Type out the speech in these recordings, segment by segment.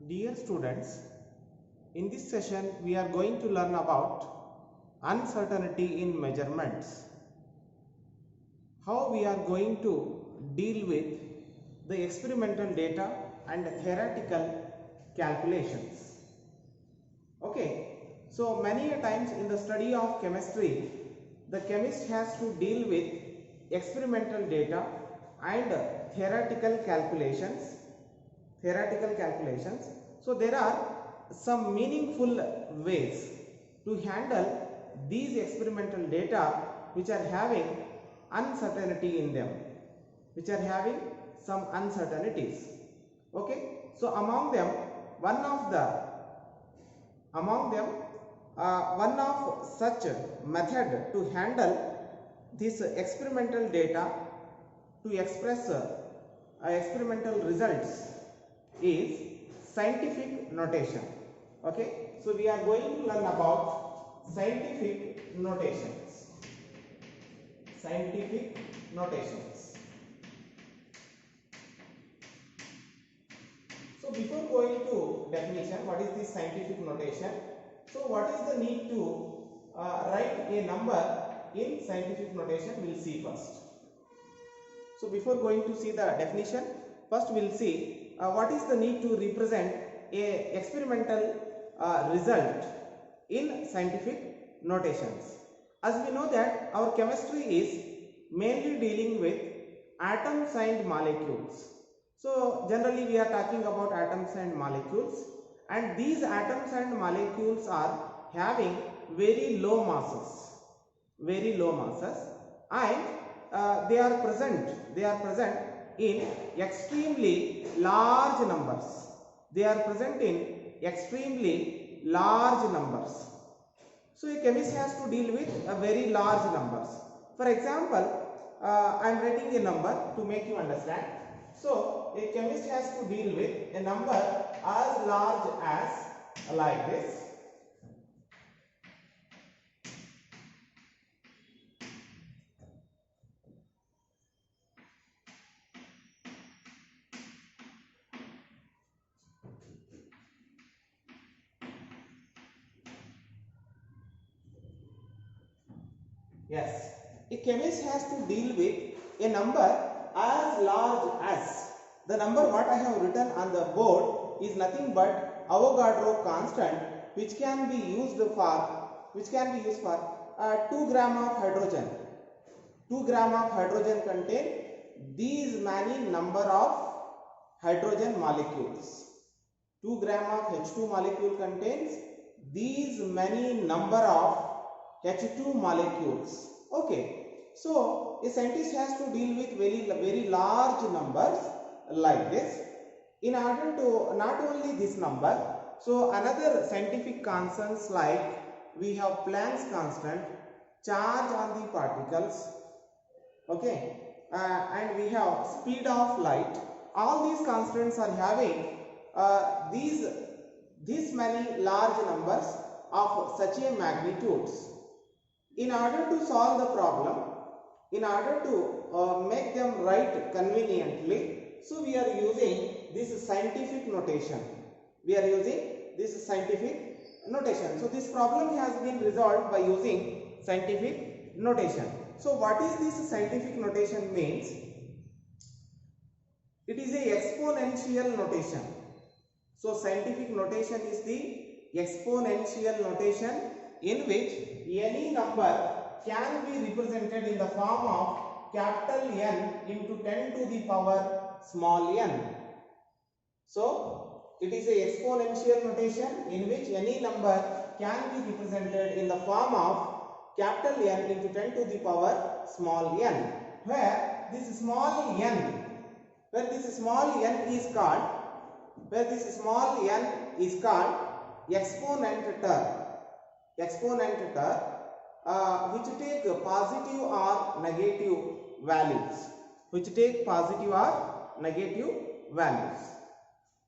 Dear students, in this session we are going to learn about uncertainty in measurements. How we are going to deal with the experimental data and theoretical calculations. Okay, so many a times in the study of chemistry, the chemist has to deal with experimental data and theoretical calculations. So there are some meaningful ways to handle these experimental data which are having uncertainty in them, which are having some uncertainties. Okay, so among them one of such method to handle this experimental data to express experimental results is scientific notation. Okay, so we are going to learn about scientific notations. So before going to definition, what is this scientific notation? So what is the need to write a number in scientific notation? We'll see first. So before going to see the definition, first we'll see what is the need to represent a experimental result in scientific notations. As we know that our chemistry is mainly dealing with atoms and molecules. So generally we are talking about atoms and molecules, and these atoms and molecules are having very low masses, and they are present in extremely large numbers. So a chemist has to deal with a very large numbers. For example, I am writing a number to make you understand. So a chemist has to deal with a number as large as like this. Yes, a chemist has to deal with a number as large as the number what I have written on the board is nothing but Avogadro constant, which can be used for 2 gram of hydrogen. 2 gram of hydrogen contain these many number of hydrogen molecules. 2 gram of H2 molecule contains these many number of H2 molecules. Okay, so a scientist has to deal with very large numbers like this. In order to not only this number, so another scientific constants like we have Planck's constant, charge on the particles, okay, and we have speed of light. All these constants are having these many large numbers of such a magnitudes. In order to solve the problem, in order to make them write conveniently, so we are using this scientific notation. So this problem has been resolved by using scientific notation. So what is this scientific notation means? It is a exponential notation. So scientific notation is the exponential notation in which any number can be represented in the form of capital N into 10 to the power small n. So it is a exponential notation in which any number can be represented in the form of capital N into 10 to the power small n, where this small n is called exponent term, which take positive or negative values.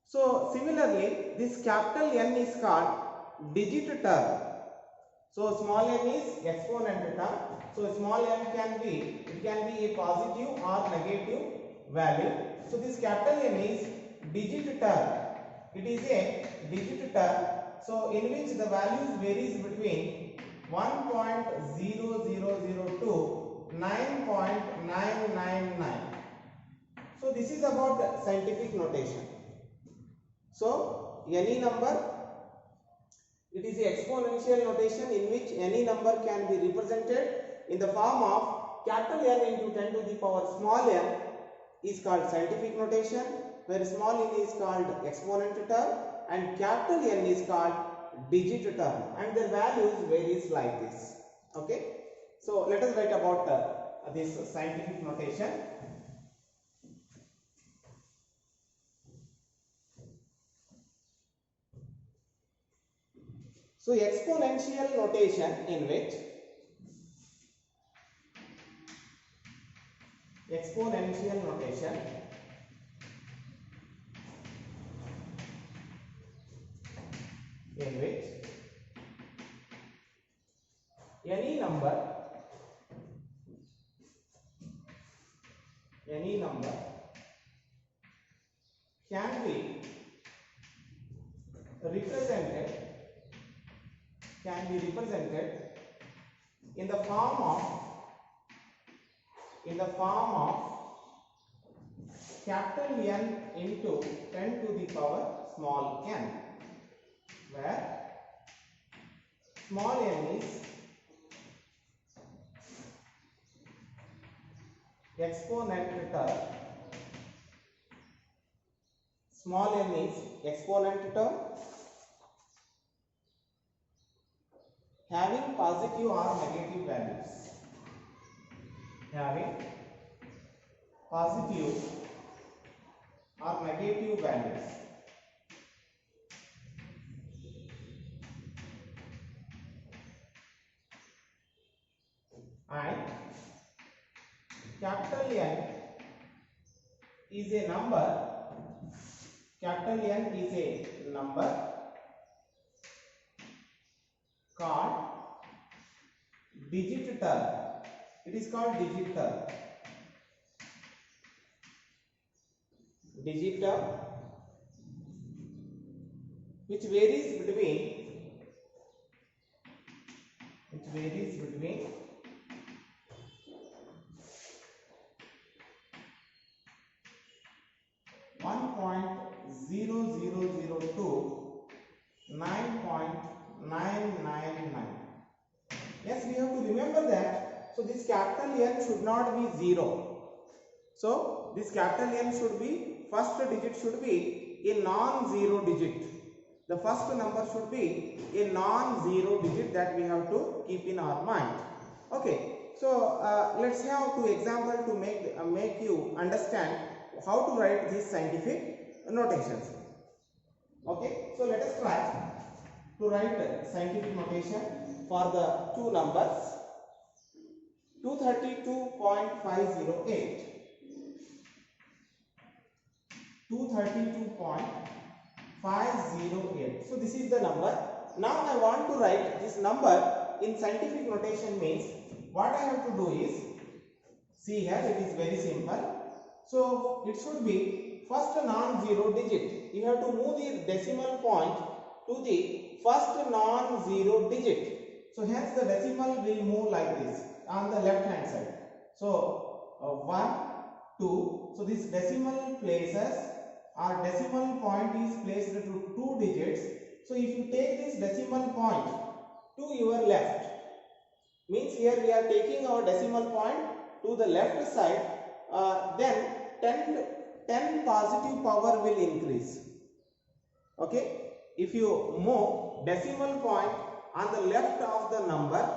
So similarly, this capital N is called digit term. So small n is exponent term. So small n can be a positive or negative value. So this capital N is digit term. it is a digit term, so in which the values varies between 1.0002 to 9.999. So this is about the scientific notation. So any number, it is a exponential notation in which any number can be represented in the form of capital N into 10 to the power small n is called scientific notation, where small n is called exponent term and capital N is called digit term, and their values varies like this. Okay, so let us write about this scientific notation. So exponential notation in which any number can be represented in the form of capital N into 10 to the power small n, where small n is exponent term, having positive or negative values, and capital N is a number called digit term. It is called digit term, which varies between 1.0002 to 9.999. Yes, we have to remember that. So this capital N should not be 0. So this capital N should be, first digit should be a non-zero digit. The first number should be a non-zero digit, that we have to keep in our mind. Okay, so let's have two examples to make you understand how to write these scientific notations. Okay, so let us try to write scientific notation for the two numbers 232.508. 232.508. So this is the number. Now I want to write this number in scientific notation. Means what I have to do is, see here, it is very simple. So it should be first non-zero digit. You have to move the decimal point to the first non-zero digit. So hence the decimal will move like this on the left hand side. So 1, 2. So this decimal places, our decimal point is placed to 2 digits. So if you take this decimal point to your left, means here we are taking our decimal point to the left side, then 10 positive power will increase. Okay, if you move decimal point on the left of the number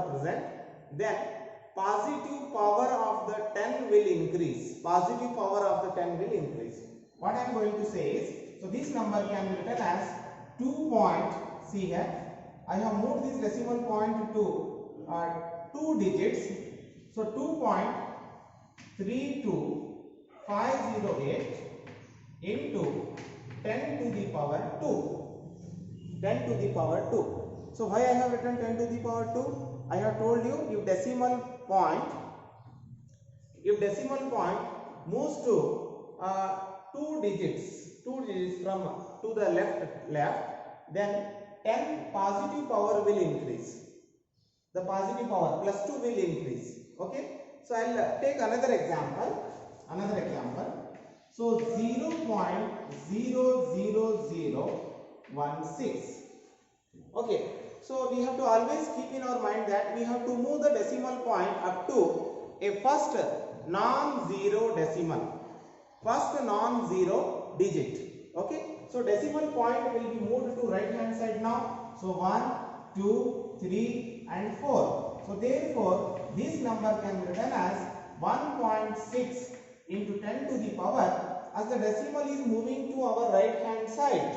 present, then positive power of the 10 will increase. What I am going to say is, so this number can be written as 2 point. See here, I have moved this decimal point to 2 digits. So 2.32508 into 10 to the power 2. So why I have written 10 to the power 2? I have told you, if decimal point moves to 2 digits, 2 digits from to the left, then 10 positive power will increase. The positive power plus 2 will increase. Okay, so I'll take another example. So 0.00016. Okay, so we have to always keep in our mind that we have to move the decimal point up to a first non-zero decimal, first non-zero digit. Okay, so decimal point will be moved to right hand side now. So 1, 2, 3 and 4. So therefore this number can be written as 1.6 into 10 to the power, as the decimal is moving to our right hand side.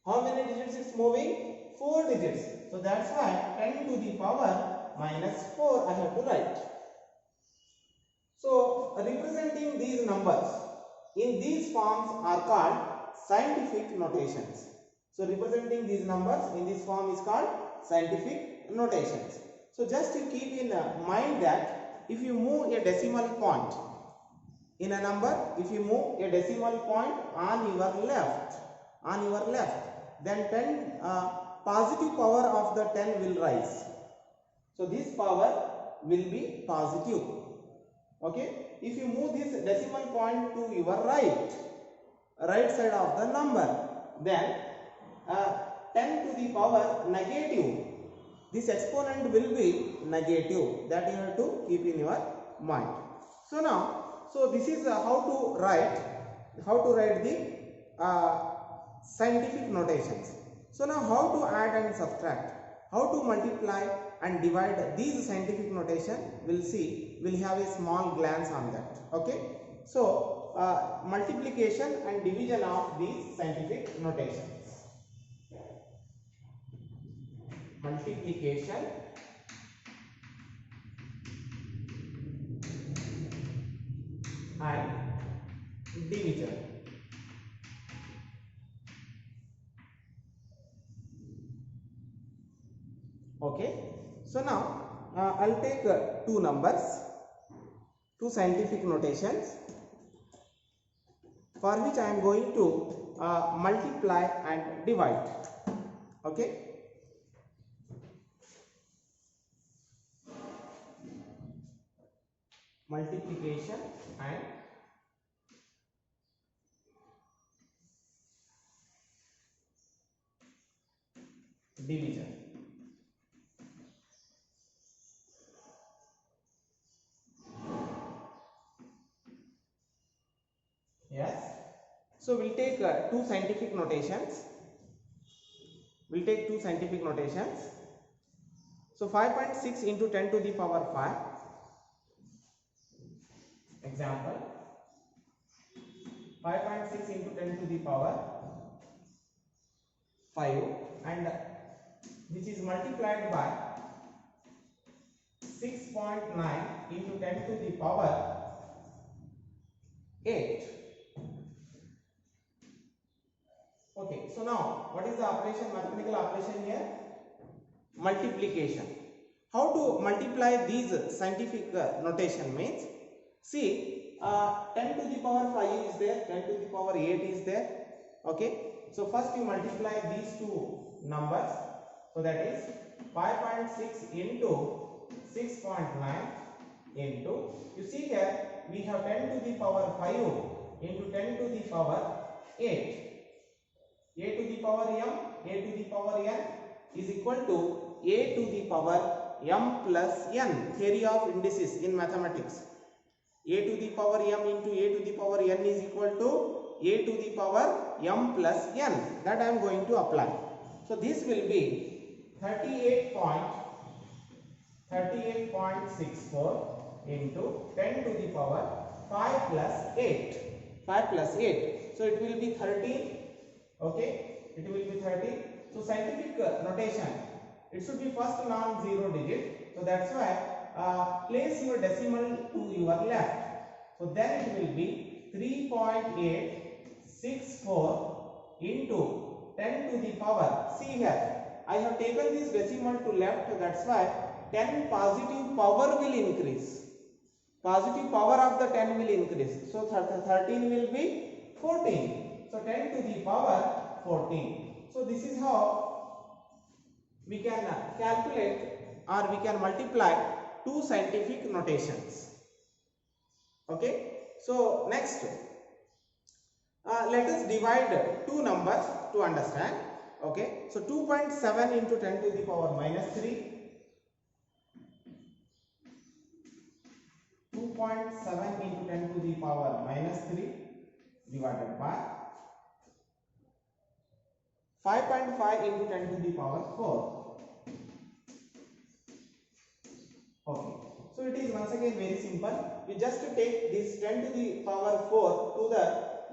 How many digits it's moving? 4 digits. So that's why 10 to the power minus 4 I have to write. So representing these numbers in these forms are called scientific notations. So representing these numbers in this form is called scientific notations. So just to keep in mind that if you move a decimal point in a number, if you move a decimal point on your left, then 10 positive power of the 10 will rise. So this power will be positive. Okay, if you move this decimal point to your right side of the number, then 10 to the power negative, this exponent will be negative. That you have to keep in your mind. So now, so this is how to write the scientific notations. So now how to add and subtract, how to multiply and divide these scientific notation, we'll have a small glance on that. Okay, so multiplication and division of these scientific notations. Multiplication and division. Okay, so now I'll take two numbers, two scientific notations, for which I am going to multiply and divide. Okay, multiplication and division. Yes, so we'll take two scientific notations. So 5.6 into 10 to the power 5. Example, 5.6 into 10 to the power 5, and which is multiplied by 6.9 into 10 to the power 8. Okay, so now what is the operation, mathematical operation here? Multiplication. How to multiply these scientific notation means, see, 10 to the power 5 is there, 10 to the power 8 is there. Okay, so first you multiply these two numbers. So that is 5.6 into 6.9 into, you see here we have 10 to the power 5 into 10 to the power 8. A to the power m, a to the power n is equal to a to the power m plus n. Theory of indices in mathematics. A to the power m into a to the power n is equal to a to the power m plus n. That I am going to apply. So this will be 38.64 into 10 to the power 5 plus 8. So it will be 13. Okay, it will be 30. So scientific notation, it should be first non-zero digit. So that's why place your decimal to your left. So then it will be 3.864 into 10 to the power. See here, I have taken this decimal to left. That's why 10 positive power will increase. Positive power of the 10 will increase. So 13 will be 14. So So 10 to the power 14. So this is how we can calculate or we can multiply two scientific notations. Okay. So next, let us divide two numbers to understand. Okay. So 2.7 into 10 to the power minus 3. 2.7 into 10 to the power minus 3 divided by 5.5 into 10 to the power 4. Okay. So it is once again very simple. You just take this 10 to the power 4 to the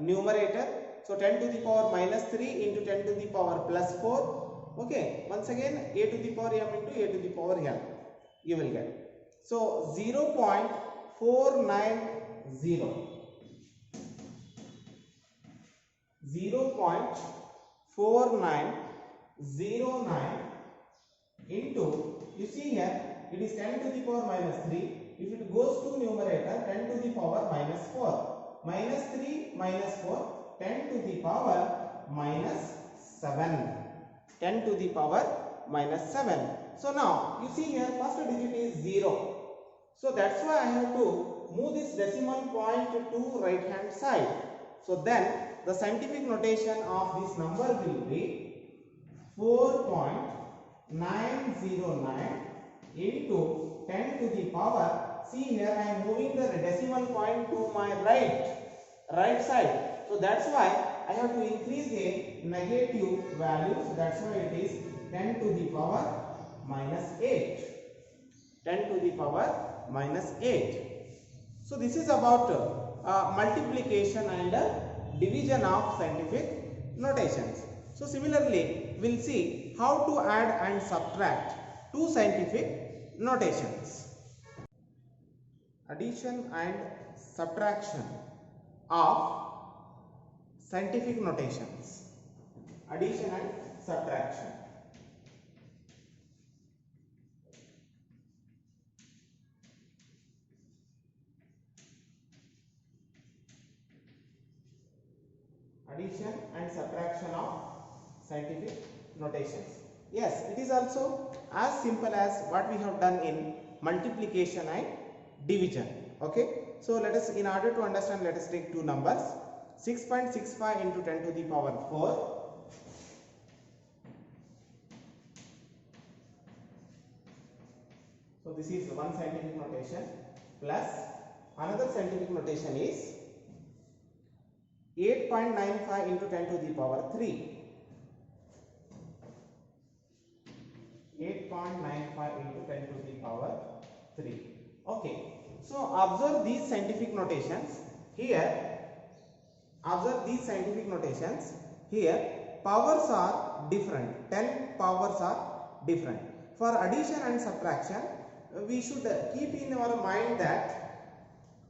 numerator. So 10 to the power minus 3 into 10 to the power plus 4. Okay. Once again a to the power m into a to the power n you will get. So 0.490. 0.4909 into, you see here it is 10 to the power minus 3. If it goes to numerator, 10 to the power minus 4. Minus 3 minus 4, 10 to the power minus 7. 10 to the power minus 7. So now you see here first digit is 0. So that's why I have to move this decimal point to right hand side. So then the scientific notation of this number will be 4.909 into 10 to the power. See here I am moving the decimal point to my right side. So that's why I have to increase a negative value. So that's why it is 10 to the power minus 8. 10 to the power minus 8. So this is about multiplication and division of scientific notations. So similarly, we'll see how to add and subtract two scientific notations. Addition and subtraction of scientific notations. Addition and subtraction. Addition and subtraction of scientific notations. Yes, it is also as simple as what we have done in multiplication and division. Okay, so let us, in order to understand, let us take two numbers. 6.65 into 10 to the power 4. So this is one scientific notation, plus another scientific notation is 8.95 into 10 to the power 3. 8.95 into 10 to the power 3. Okay. So observe these scientific notations. Here, observe these scientific notations. Here, powers are different. 10 powers are different. For addition and subtraction, we should keep in our mind that,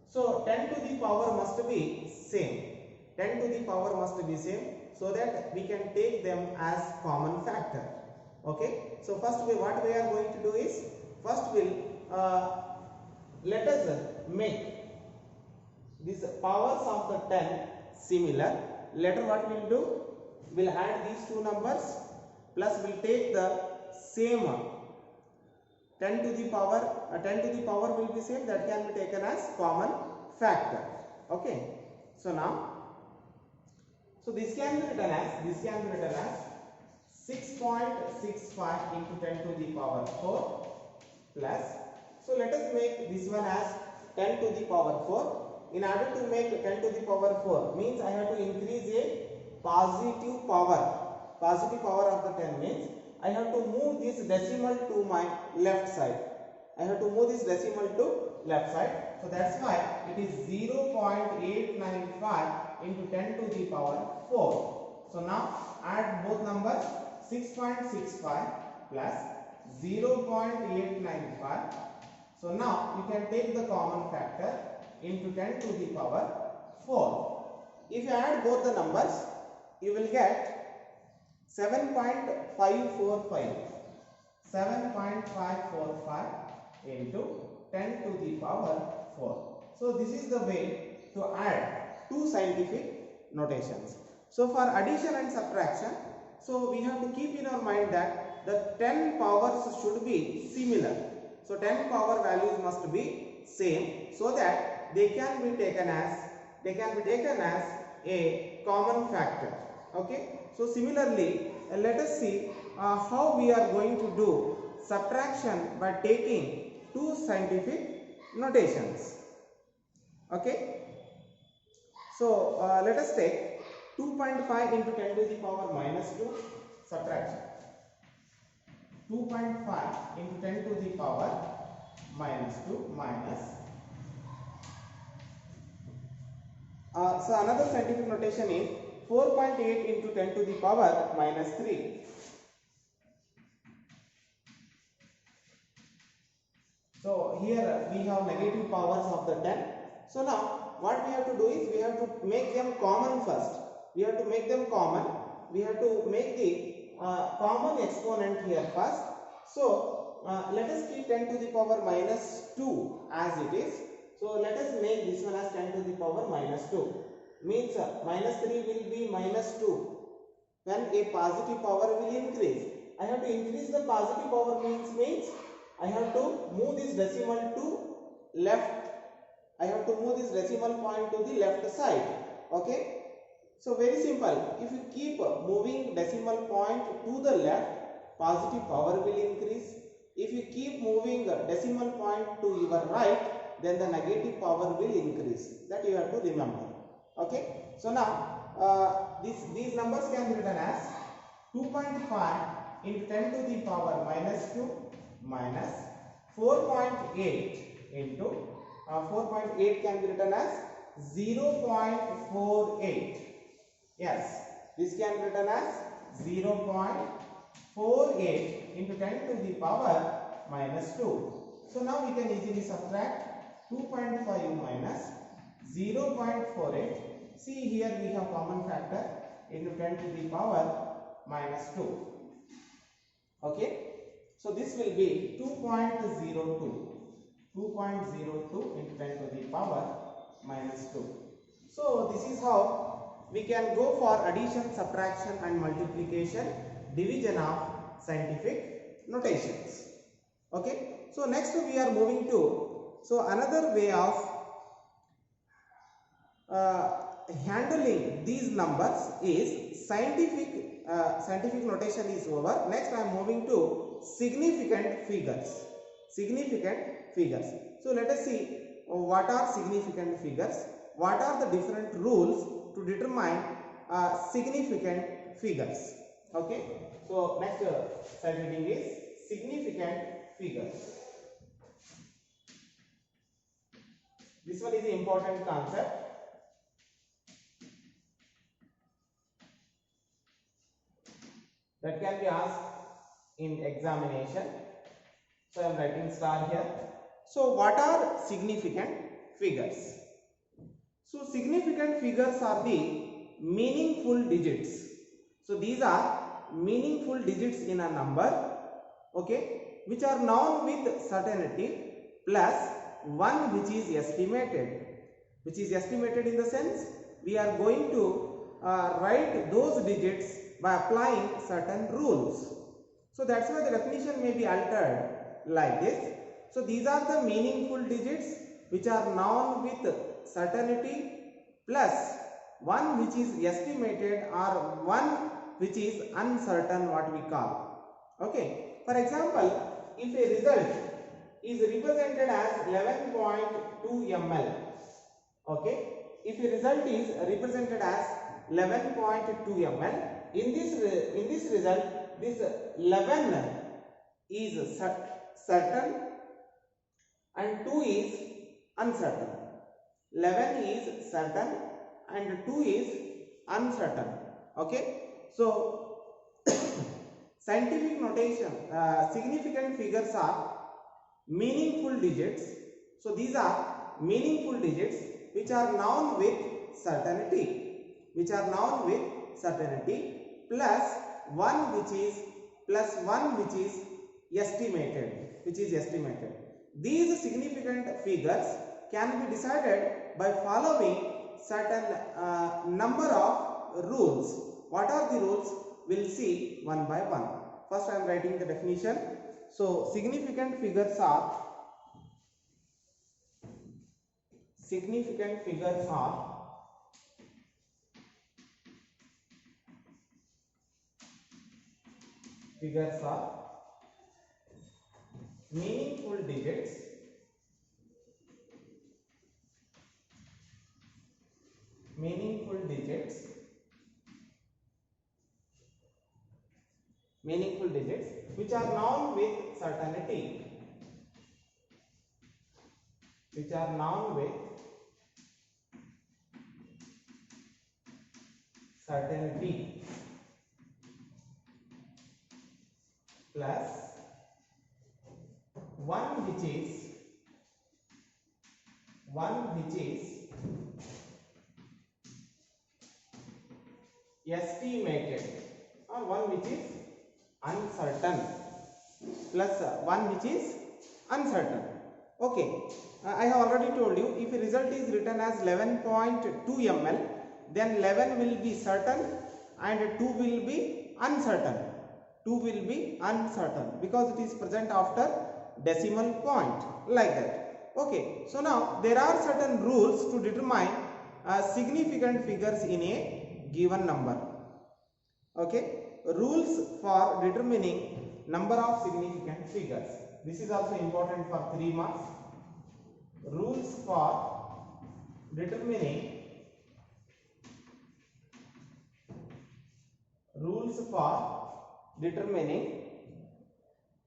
so 10 to the power must be same. 10 to the power must be same, so that we can take them as common factor. Okay. So first what we are going to do is, first we'll let us make these powers of the 10 similar. Later what we'll do, we'll add these two numbers, plus we'll take the same 10 to the power, 10 to the power will be same, that can be taken as common factor. Okay. So now, so this can be written as 6.65 into 10 to the power 4 plus, so let us make this one as 10 to the power 4. In order to make 10 to the power 4 means I have to increase a positive power. Positive power of the 10 means I have to move this decimal to my left side. I have to move this decimal to left side. So that's why it is 0.895 into 10 to the power 4. So now add both numbers, 6.65 plus 0.895. So now you can take the common factor into 10 to the power 4. If you add both the numbers, you will get 7.545. 7.545 into 10 to the power 4. So this is the way to add two scientific notations. So for addition and subtraction, so we have to keep in our mind that the 10 powers should be similar. So 10 power values must be same, so that they can be taken as a common factor. Okay. So similarly, let us see how we are going to do subtraction by taking two scientific notations. Okay. So let us take 2.5 into 10 to the power minus 2 subtraction. 2.5 into 10 to the power minus 2 minus. So another scientific notation is 4.8 into 10 to the power minus 3. So here we have negative powers of the 10. So now what we have to do is we have to make them common first. We have to make them common. We have to make the common exponent here first. So let us keep 10 to the power minus 2 as it is. So let us make this one as 10 to the power minus 2. Means minus 3 will be minus 2. When a positive power will increase, I have to increase the positive power means I have to move this decimal to left. I have to move this decimal point to the left side. Okay. So very simple. If you keep moving decimal point to the left, positive power will increase. If you keep moving decimal point to your right, then the negative power will increase. That you have to remember. Okay. So now these numbers can be written as 2.5 into 10 to the power minus 2 minus 4.8 into 4.8 can be written as 0.48. Yes, this can be written as 0.48 into 10 to the power minus 2. So now we can easily subtract 2.5 minus 0.48. See, here we have common factor into 10 to the power minus 2. Okay. So this will be 2.02. 2.02 into 10 to the power minus 2. So this is how we can go for addition, subtraction and multiplication, division of scientific notations. Okay. So next we are moving to, so another way of handling these numbers is scientific notation is over. Next I am moving to significant figures. Significant figures. So let us see what are significant figures. What are the different rules to determine significant figures? Okay. So next slide reading is significant figures. This one is an important concept. That can be asked in examination. So I am writing star here. So what are significant figures? So significant figures are the meaningful digits. So these are meaningful digits in a number, okay, which are known with certainty plus one which is estimated. Which is estimated in the sense we are going to write those digits by applying certain rules. So that's why the definition may be altered like this. So these are the meaningful digits which are known with certainty plus one which is estimated or one which is uncertain, what we call. Okay. For example, if a result is represented as 11.2 ml. Okay. If a result is represented as 11.2 ml, in this result, this 11 is certain and 2 is uncertain. 11 is certain and 2 is uncertain. Okay. So scientific notation, significant figures are meaningful digits. So these are meaningful digits which are known with certainty, plus one which is estimated. These significant figures can be decided by following certain number of rules. What are the rules? We'll see one by one. First I am writing the definition. So significant figures are meaningful digits which are known with certainty, plus one which is estimated, or one which is uncertain, plus one which is uncertain. Okay, I have already told you, if a result is written as 11.2 ml, then 11 will be certain and 2 will be uncertain. Because it is present after decimal point, like that. Okay, so now there are certain rules to determine significant figures in a given number. Okay, rules for determining number of significant figures. This is also important for 3 marks. Rules for determining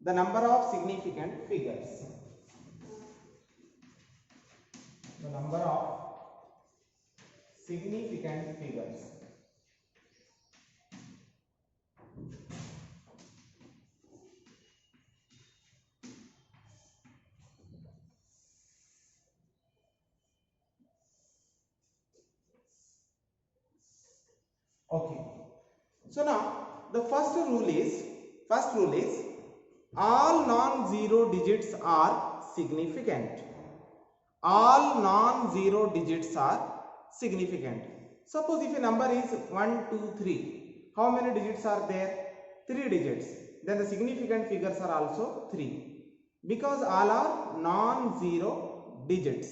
the number of significant figures. Okay, so now the first rule is all non-zero digits are significant. Suppose if a number is 1, 2, 3, how many digits are there? 3 digits. Then the significant figures are also 3, because all are non-zero digits.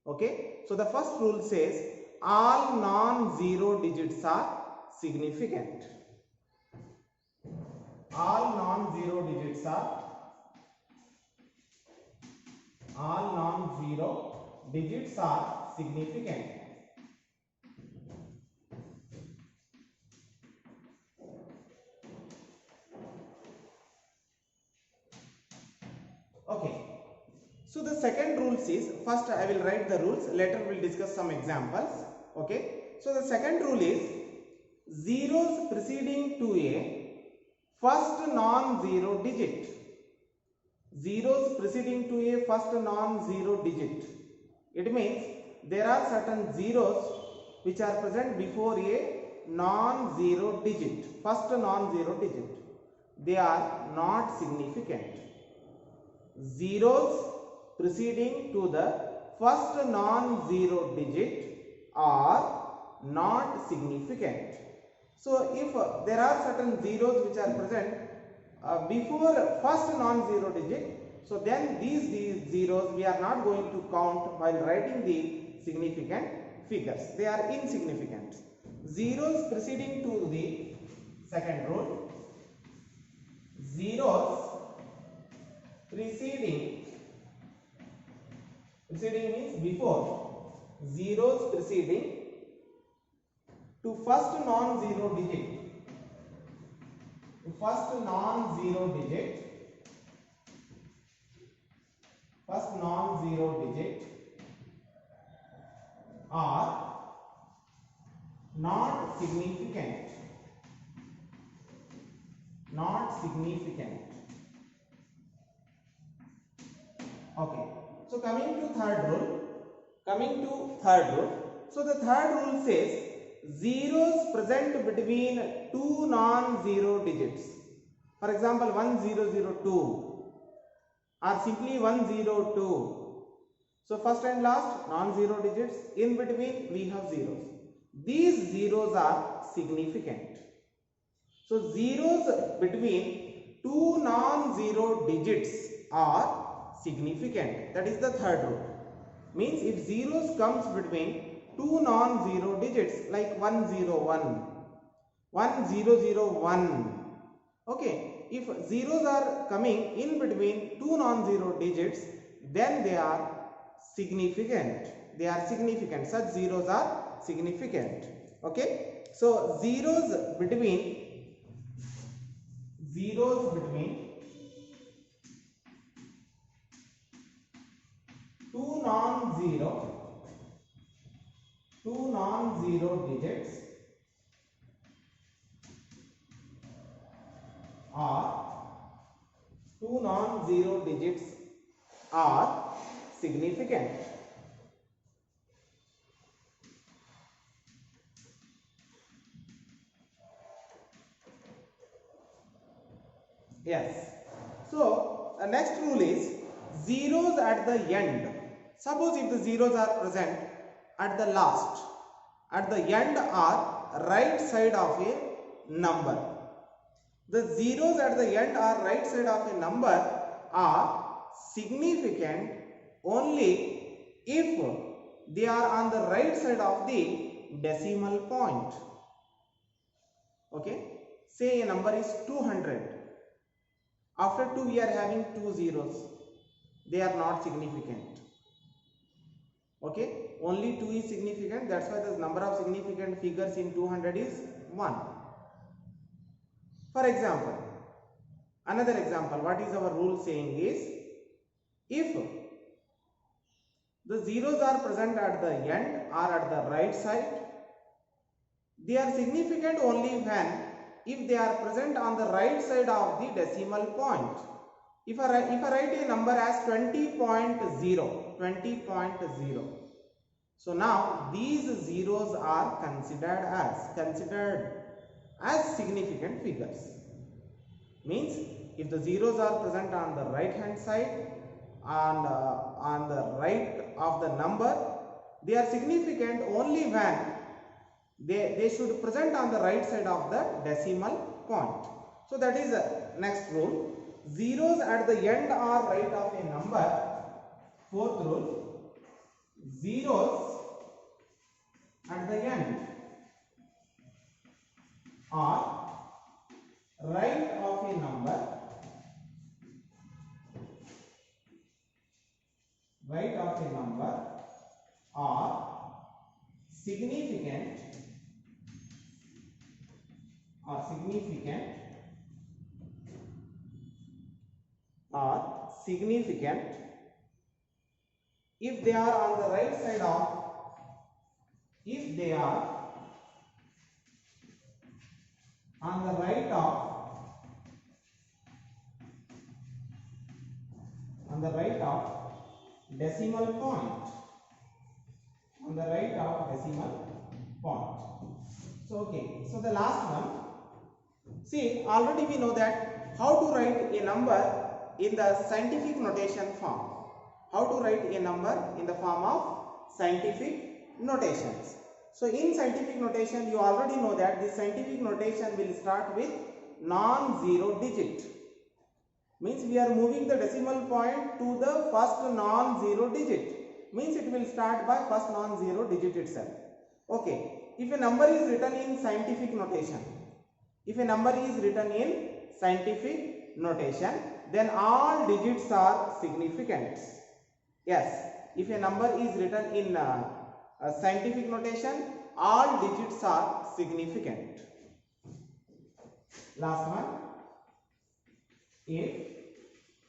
Okay, so the first rule says all non-zero digits are significant. All non-zero digits are significant. Okay, so the second rule is, first I will write the rules, later we will discuss some examples. Okay, so the second rule is zeros preceding to a first non-zero digit. It means there are certain zeros which are present before a non-zero digit, first non-zero digit. They are not significant. Zeros preceding to the first non-zero digit are not significant. So if there are certain zeros which are present before first non-zero digit, so then these zeros we are not going to count while writing the significant figures. They are insignificant. Zeros preceding to the second rule. Zeros preceding means before. Zeros preceding to first non-zero digit. First non-zero digit are not significant. Okay, so coming to third rule. So the third rule says zeros present between two non-zero digits. For example, 1002 or simply 102. So first and last non-zero digits, in between we have zeros. These zeros are significant. So zeros between two non-zero digits are significant. That is the third rule. Means if zeros comes between two non-zero digits like 101, 1001. Okay, if zeros are coming in between two non-zero digits, then they are significant. They are significant. Such zeros are significant. Okay, so zeros between two non-zero digits are significant. Yes. So next rule is zeros at the end. Suppose if the zeros are present at the last, at the end are right side of a number. The zeros at the end or right side of a number are significant only if they are on the right side of the decimal point. Okay, say a number is 200. After 2 we are having two zeros. They are not significant. Okay, only 2 is significant. That's why the number of significant figures in 200 is 1. For example, another example, what is our rule saying is, if the zeros are present at the end or at the right side, they are significant only when if they are present on the right side of the decimal point. If I write a number as 20.0, so now these zeros are considered as significant figures. Means if the zeros are present on the right hand side and on the right of the number, they are significant only when they should present on the right side of the decimal point. So that is the next rule. Zeros at the end or right of a number. Fourth rule, zeros at the end or right of a number, are significant if they are on the right side of, if they are on the right of decimal point, So okay, so the last one, see, already we know that how to write a number in the scientific notation form. How to write a number in the form of scientific notations. So in scientific notation, you already know that the scientific notation will start with non-zero digit. Means we are moving the decimal point to the first non-zero digit. Means it will start by first non-zero digit itself. Okay, if a number is written in scientific notation, then all digits are significant. Yes, if a number is written in scientific notation, all digits are significant. Last one, if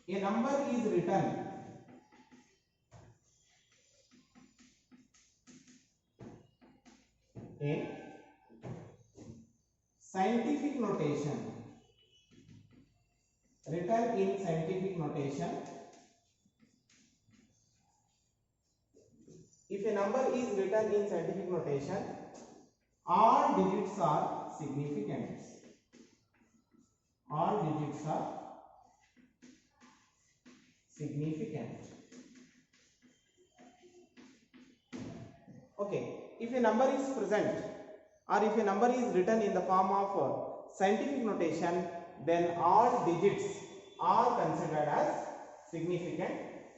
a number is written in scientific notation, if a number is written in scientific notation, all digits are significant. Okay, if a number is present or if a number is written in the form of scientific notation, then all digits are considered as significant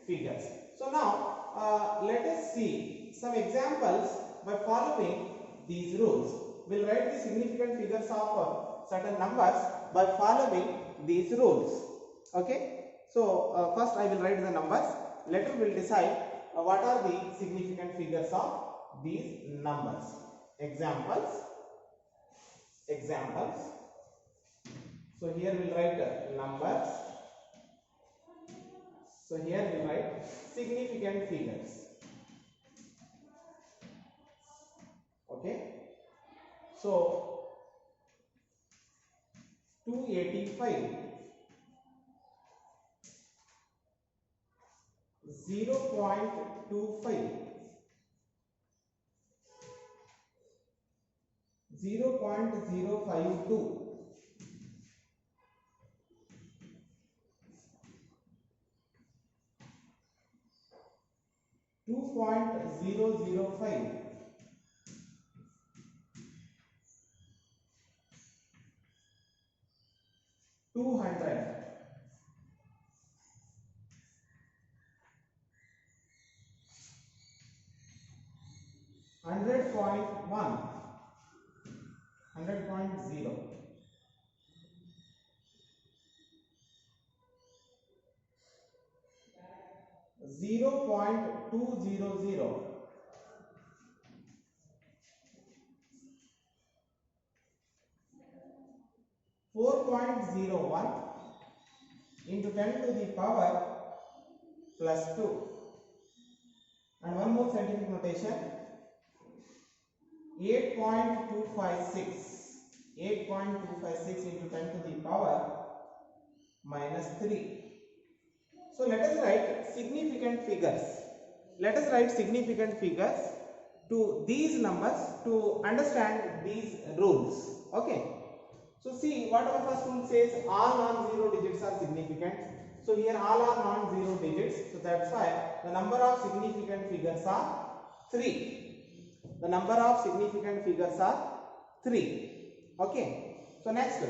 figures. So now let us see some examples by following these rules. We'll write the significant figures of certain numbers by following these rules. Okay. So first I will write the numbers. Later we will decide what are the significant figures of these numbers. Examples. So here we will write numbers. So here we write significant figures. Okay. So 285, 0.25, 0.052, 2.005, 200, 100.1, 100.0, 0.200, 4.01 into 10 to the power plus 2, and one more scientific notation, 8.256 into 10 to the power minus 3. So let us write significant figures. Let us write significant figures to these numbers to understand these rules. Okay. So see what our first rule says, all non-zero digits are significant. So here all are non-zero digits. So that's why the number of significant figures are 3. The number of significant figures are 3. Okay. So next,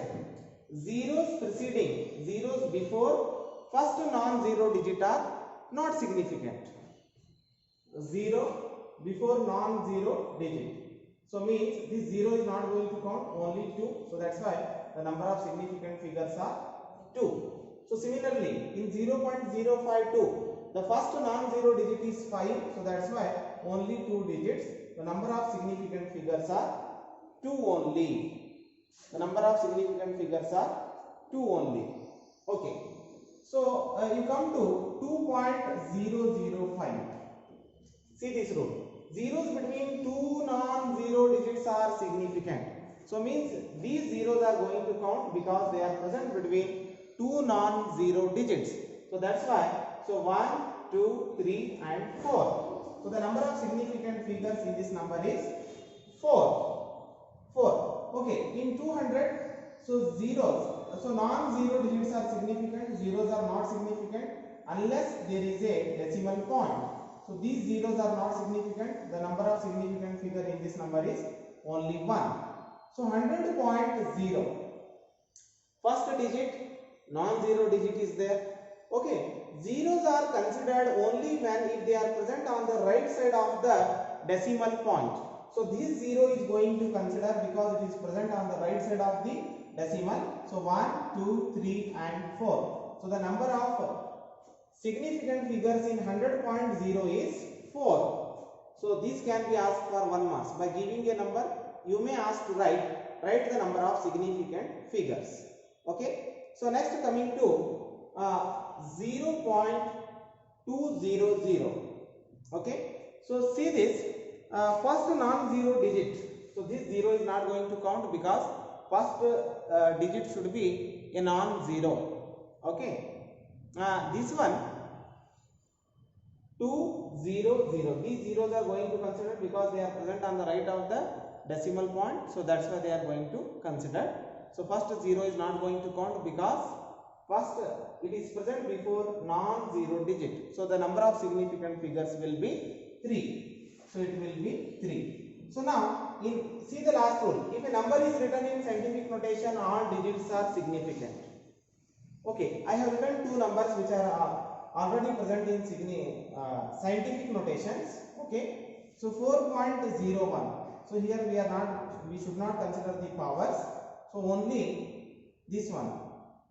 zeros preceding, zeros before first non-zero digit are not significant. 0 before non-zero digit. So means this 0 is not going to count, only 2. So that's why the number of significant figures are 2. So similarly in 0.052 the first non-zero digit is 5. So that's why only 2 digits. The number of significant figures are 2 only. The number of significant figures are 2 only. Okay. So you come to 2.005. See this rule. Zeros between two non-zero digits are significant. So means these zeros are going to count because they are present between two non-zero digits. So that's why. So 1, 2, 3 and 4. So the number of significant figures in this number is 4. 4. Okay. In 200, so zeros. So non-zero digits are significant. Zeros are not significant unless there is a decimal point. So these zeros are not significant. The number of significant figure in this number is only 1. So 100.0. First digit, non-zero digit is there. Okay. Zeros are considered only when if they are present on the right side of the decimal point. So this 0 is going to consider because it is present on the right side of the decimal. So 1, 2, 3 and 4. So the number of significant figures in 100.0 is 4. So this can be asked for 1 marks. By giving a number, you may ask to write the number of significant figures. Okay. So next coming to 0.200. Okay. So see this first non-zero digit. So this 0 is not going to count because first digit should be a non-zero. Okay. This one 200. These zeros are going to consider because they are present on the right of the decimal point. So that's why they are going to consider. So first 0 is not going to count because first it is present before non-zero digit. So the number of significant figures will be 3. So it will be 3. So now see the last rule. If a number is written in scientific notation, all digits are significant. Okay, I have written two numbers which are already present in scientific notations. Okay, so 4.01. So here we should not consider the powers. So only this one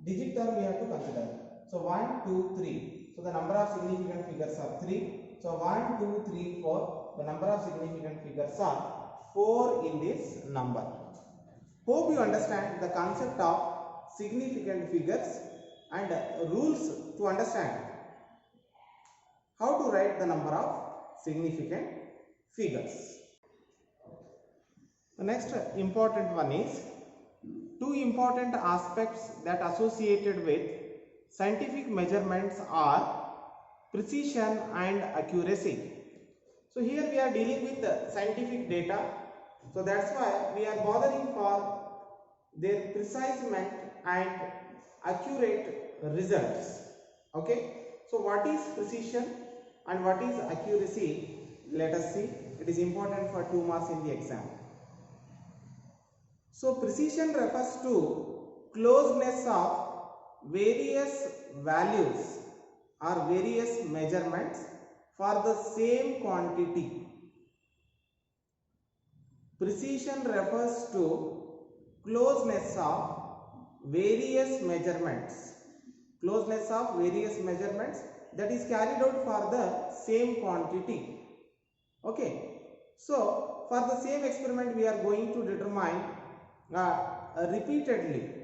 digit term we have to consider. So 1, 2, 3. So the number of significant figures are 3. So 1, 2, 3, 4. The number of significant figures are 4 in this number. Hope you understand the concept of significant figures and rules to understand how to write the number of significant figures. The next important one is two important aspects that associated with scientific measurements are precision and accuracy. So here we are dealing with scientific data, so that's why we are bothering for their precisement and accurate results. Okay, so what is precision and what is accuracy? Let us see. It is important for 2 marks in the exam. So precision refers to closeness of various values or various measurements for the same quantity. Precision refers to closeness of various measurements. Closeness of various measurements that is carried out for the same quantity. Okay. So for the same experiment we are going to determine repeatedly.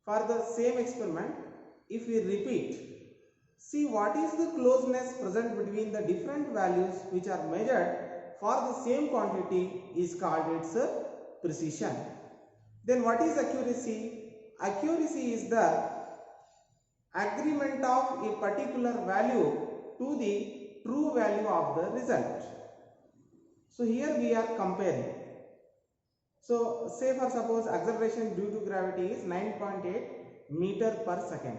For the same experiment, if we repeat, see what is the closeness present between the different values which are measured for the same quantity is called its precision. Then what is accuracy? Accuracy is the agreement of a particular value to the true value of the result. So here we are comparing. So say for suppose acceleration due to gravity is 9.8 meter per second.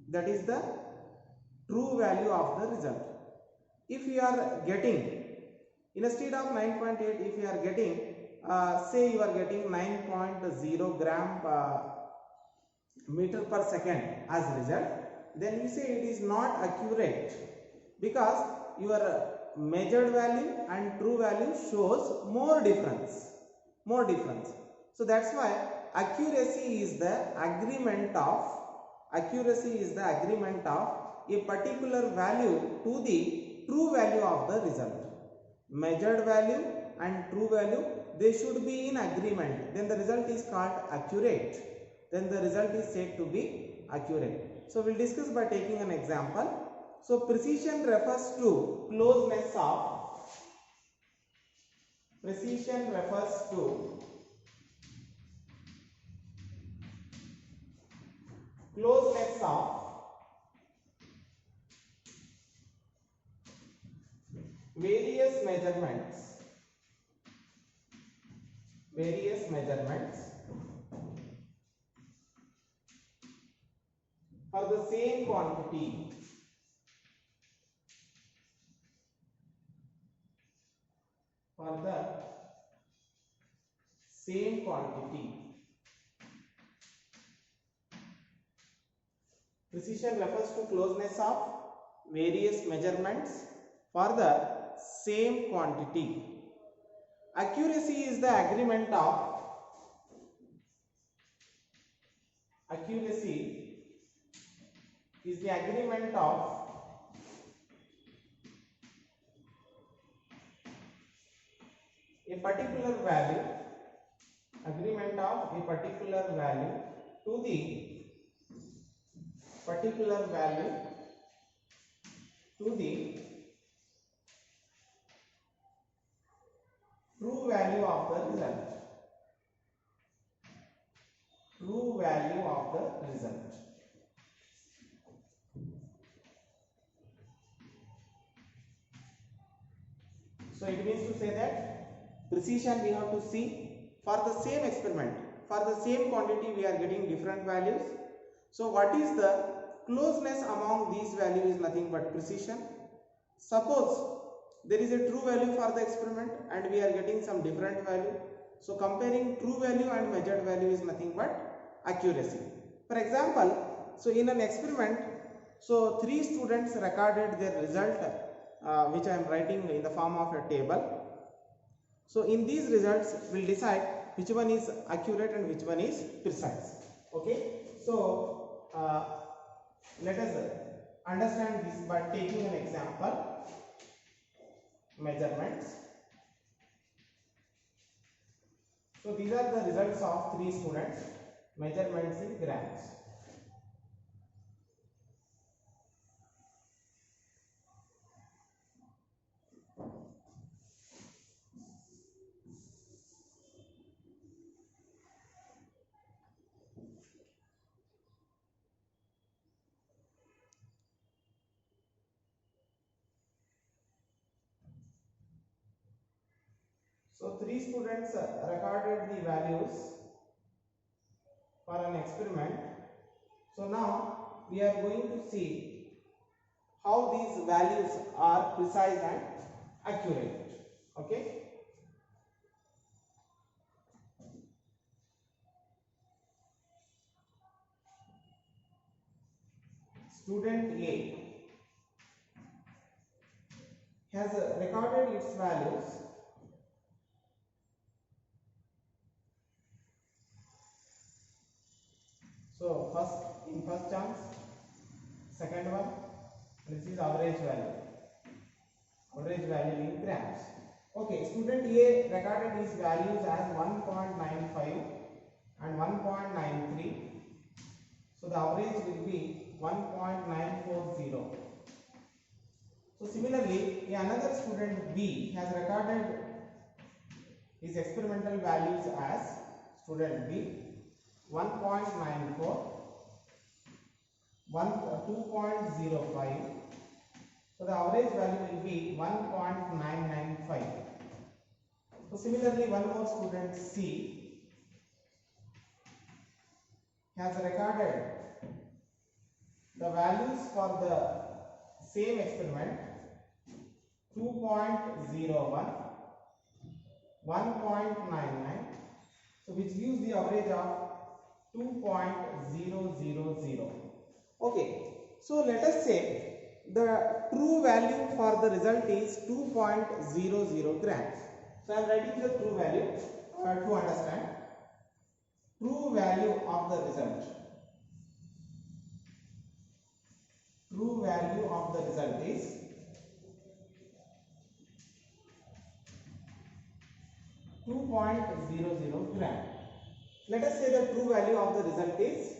That is the true value of the result. If you are getting, instead of 9.8, if you are getting, say you are getting 9.0 gram meter per second as result, then we say it is not accurate because your measured value and true value shows more difference. So that's why accuracy is the agreement of a particular value to the true value of the result. Measured value and true value, they should be in agreement. Then the result is called accurate. Then the result is said to be accurate. So we'll discuss by taking an example. So precision refers to closeness of various measurements for the same quantity. Precision refers to closeness of various measurements for the same quantity. Accuracy is the agreement of a particular value to the true value of the result. So it means to say that precision we have to see for the same experiment, for the same quantity we are getting different values. So what is the closeness among these values is nothing but precision. Suppose there is a true value for the experiment and we are getting some different value. So comparing true value and measured value is nothing but accuracy. For example, so in an experiment, so 3 students recorded their result, which I am writing in the form of a table. So in these results we'll decide which one is accurate and which one is precise. Okay, so let us understand this by taking an example. Measurements. So these are the results of 3 students. Measurements in grams. So 3 students recorded the values for an experiment. So now we are going to see how these values are precise and accurate. Okay. Student A has recorded its values. So first chance, second one, this is average value in grams. Okay, student A recorded his values as 1.95 and 1.93. So the average will be 1.940. So similarly, another student B has recorded his experimental values as student B 1.94, 2.05. So the average value will be 1.995. So similarly, one more student C has recorded the values for the same experiment 2.01, 1.99, so which gives the average of 2.000. Okay, so let us say the true value for the result is 2.00 grams. So I am writing the true value to understand. True value of the result. True value of the result is 2.00 gram. Let us say the true value of the result is,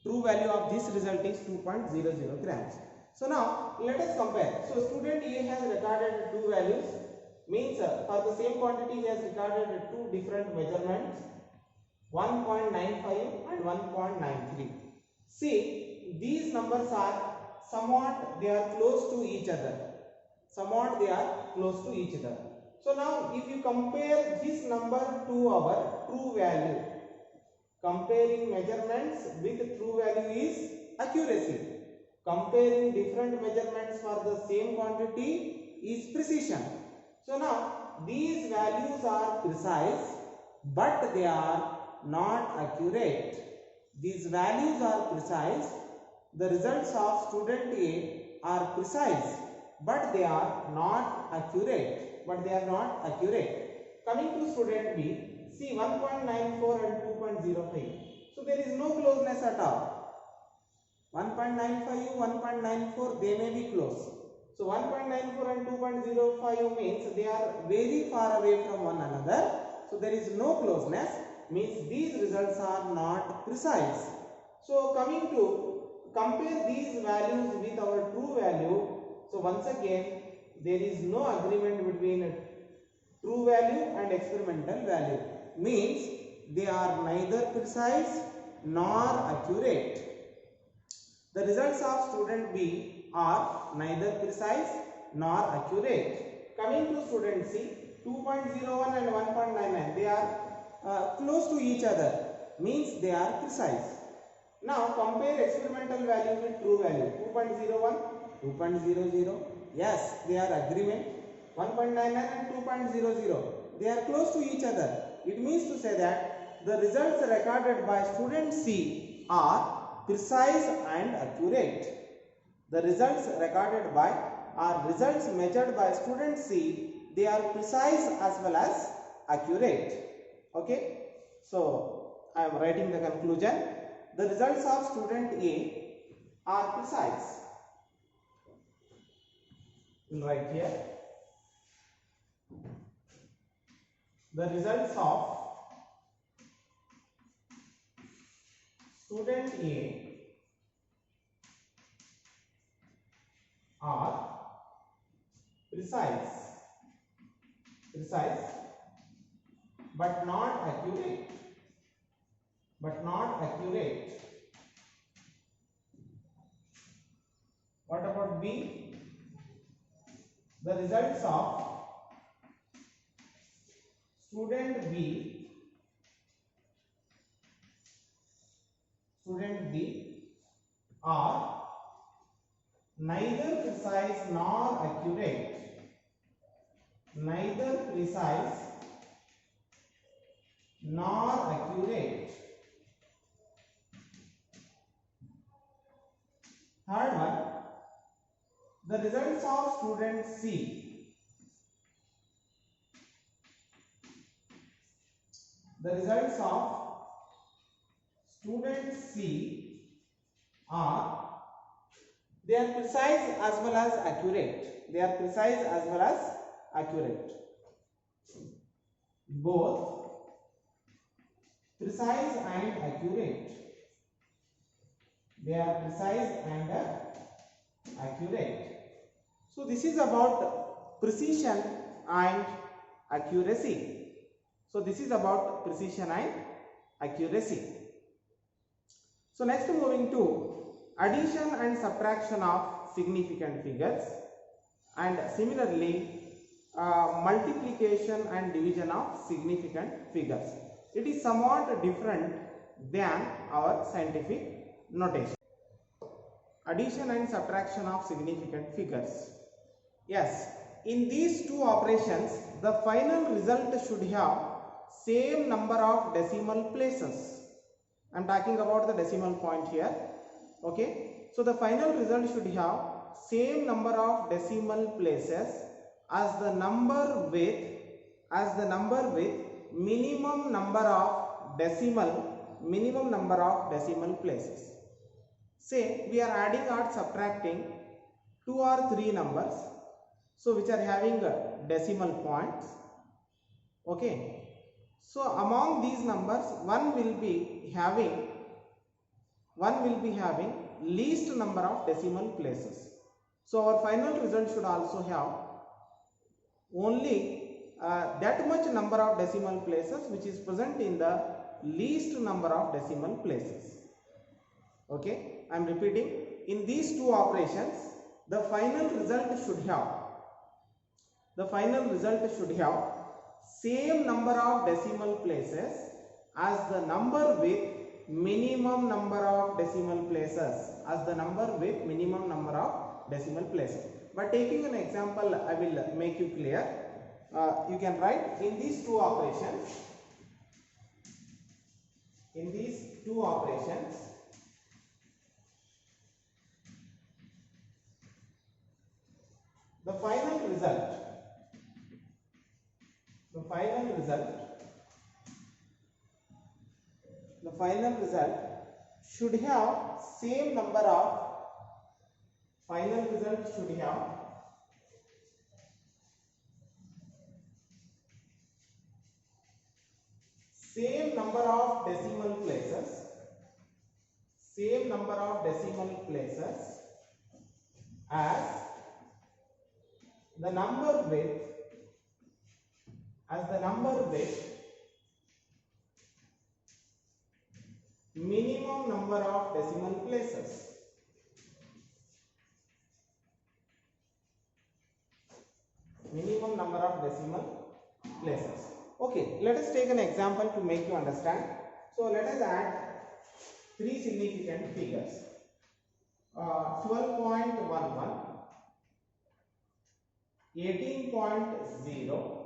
true value of this result is 2.00 grams. So now let us compare. So student A has recorded two values, means for the same quantity he has recorded two different measurements, 1.95 and 1.93. See, these numbers are somewhat, they are close to each other. Somewhat they are close to each other. So now if you compare this number to our true value, comparing measurements with true value is accuracy. Comparing different measurements for the same quantity is precision. So now these values are precise, but they are not accurate. These values are precise. The results of student A are precise, but they are not accurate. Coming to student B, see 1.94 and 2.05. So there is no closeness at all. 1.95, 1.94, they may be close. So 1.94 and 2.05 means they are very far away from one another. So there is no closeness, means these results are not precise. So coming to compare these values with our true value. So once again, there is no agreement between true value and experimental value. Means they are neither precise nor accurate. The results of student B are neither precise nor accurate. Coming to student C, 2.01 and 1.99, they are close to each other, means they are precise. Now compare experimental value with true value. 2.01, 2.00, yes, they are agreement. 1.99 and 2.00. They are close to each other. It means to say that the results recorded by student C are precise and accurate. The results recorded by results measured by student C, they are precise as well as accurate. Okay. So I am writing the conclusion. The results of student A are precise. We'll write here. The results of student A are precise but not accurate. What about B? The results of student B are neither precise nor accurate. Third one, the results of student C. The results of student C are, they are precise as well as accurate. Both precise and accurate. They are precise and accurate. So this is about precision and accuracy. So next moving to addition and subtraction of significant figures, and similarly multiplication and division of significant figures. It is somewhat different than our scientific notation. Addition and subtraction of significant figures. Yes, in these two operations, the final result should have same number of decimal places. I am talking about the decimal point here. Okay, so the final result should have same number of decimal places as the number with minimum number of decimal places. Say we are adding or subtracting 2 or 3 numbers, so which are having decimal points. Okay, so among these numbers, one will be having least number of decimal places. So our final result should also have only that much number of decimal places which is present in the least number of decimal places. Okay, I am repeating, in these two operations, the final result should have same number of decimal places as the number with minimum number of decimal places. But taking an example, I will make you clear. You can write, in these two operations, the final result should have same number of decimal places as the number with minimum number of decimal places. Okay, let us take an example to make you understand. So let us add 3 significant figures. 12.11, 18.0,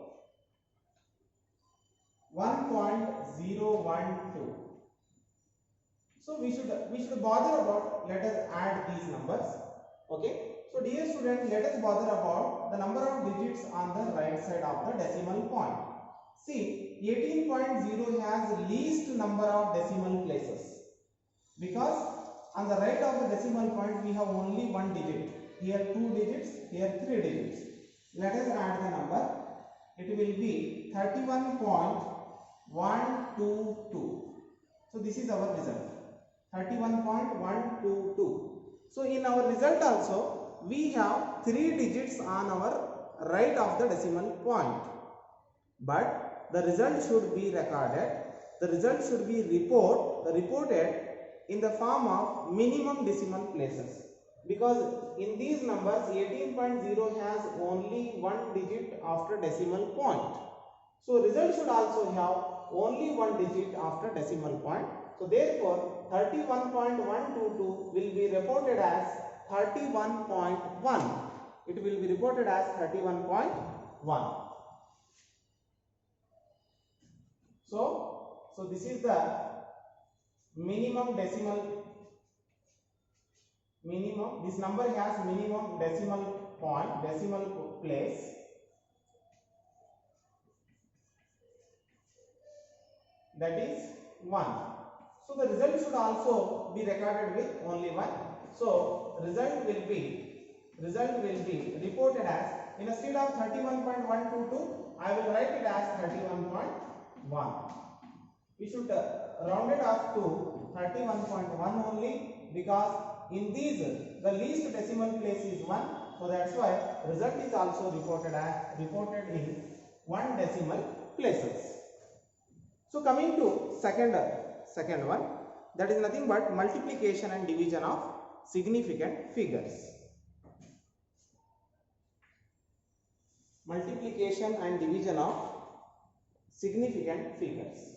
1.012. So we should bother about, let us add these numbers. Okay. So dear student, let us bother about the number of digits on the right side of the decimal point. See, 18.0 has least number of decimal places, because on the right of the decimal point we have only one digit. Here 2 digits, here 3 digits. Let us add the number. It will be 31.122. So this is our result, 31.122. So in our result also we have 3 digits on our right of the decimal point, but the result should be recorded. The result should be reported in the form of minimum decimal places, because in these numbers 18.0 has only one digit after decimal point. So result should also have only one digit after decimal point. So therefore 31.122 will be reported as 31.1. It will be reported as 31.1. So this is the minimum decimal. This number has minimum decimal point, decimal place. That is 1. So the result should also be recorded with only 1. So result will be reported as, instead of 31.122, I will write it as 31.1. We should round it off to 31.1 only, because in these the least decimal place is 1. So that's why result is also reported in 1 decimal places. So coming to second one, that is nothing but multiplication and division of significant figures. Multiplication and division of significant figures.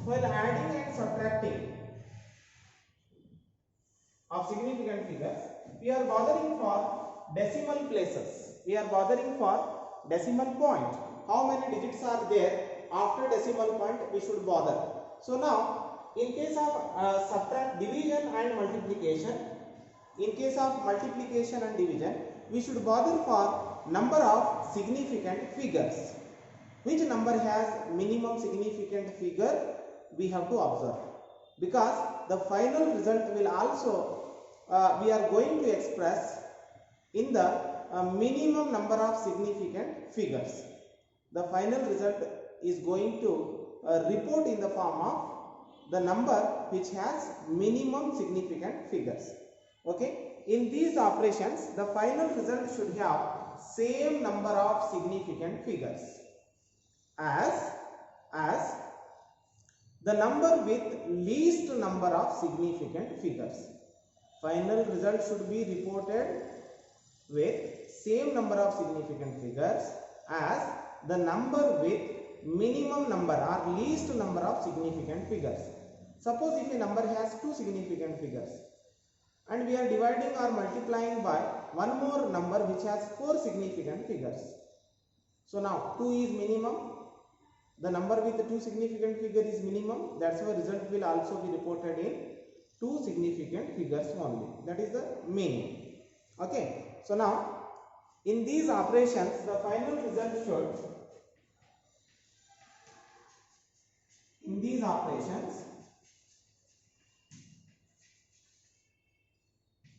While adding and subtracting of significant figures, we are bothering for decimal places. We are bothering for decimal point. How many digits are there after decimal point? We should bother. So now, in case of division and multiplication, in case of multiplication and division, we should bother for number of significant figures. Which number has minimum significant figure? We have to observe, because the final result will also we are going to express in the minimum number of significant figures. The final result is going to report in the form of the number which has minimum significant figures. Okay, in these operations the final result should have same number of significant figures as the number with least number of significant figures. Final result should be reported with same number of significant figures as the number with minimum number or least number of significant figures. Suppose if a number has 2 significant figures and we are dividing or multiplying by one more number which has 4 significant figures. So now 2 is minimum. The number with the 2 significant figure is minimum. That's why result will also be reported in 2 significant figures only. That is the meaning. Okay. So now in these operations the final result should, in these operations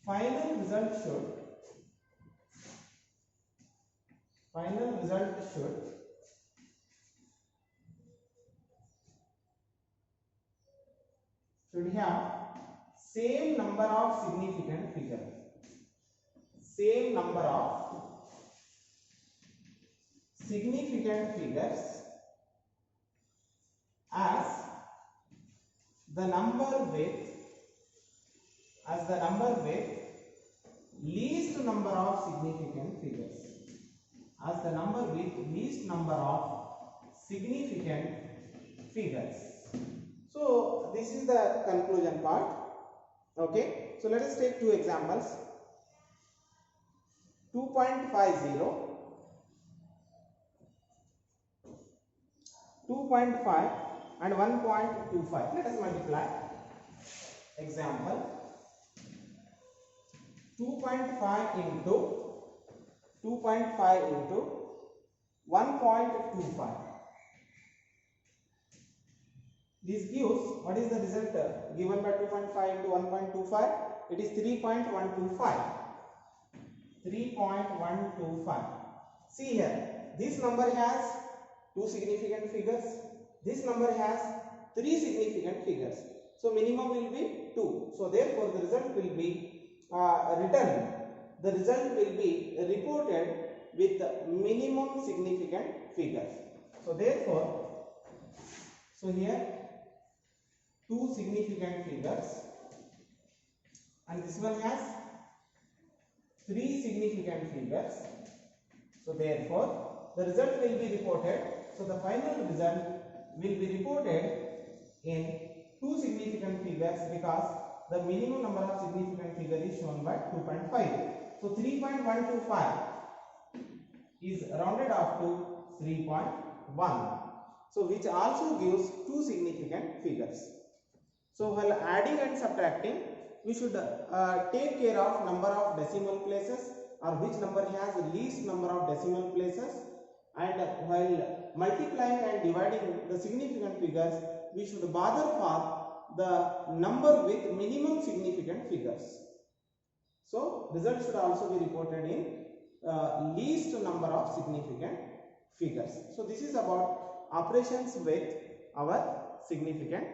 final result should have same number of significant figures. Same number of significant figures as the number with as the number with least number of significant figures. As the number with least number of significant figures. So this is the conclusion part. Okay. So let us take two examples. 2.50, 2.5 and 1.25. Let us multiply. Example 2.5 into 1.25. This gives, what is the result given by 2.5 into 1.25? It is 3.125. 3.125. See here, this number has two significant figures. This number has three significant figures. So minimum will be 2. So therefore the result will be written. The result will be reported with minimum significant figures. So therefore, so here two significant figures and this one has three significant figures. So therefore the result will be reported. So the final result will be reported in two significant figures because the minimum number of significant figure is shown by 2.5. So 3.125 is rounded off to 3.1. So which also gives two significant figures. So while adding and subtracting, we should take care of number of decimal places or which number has the least number of decimal places, and while multiplying and dividing the significant figures, we should bother for the number with minimum significant figures. So result should also be reported in least number of significant figures. So this is about operations with our significant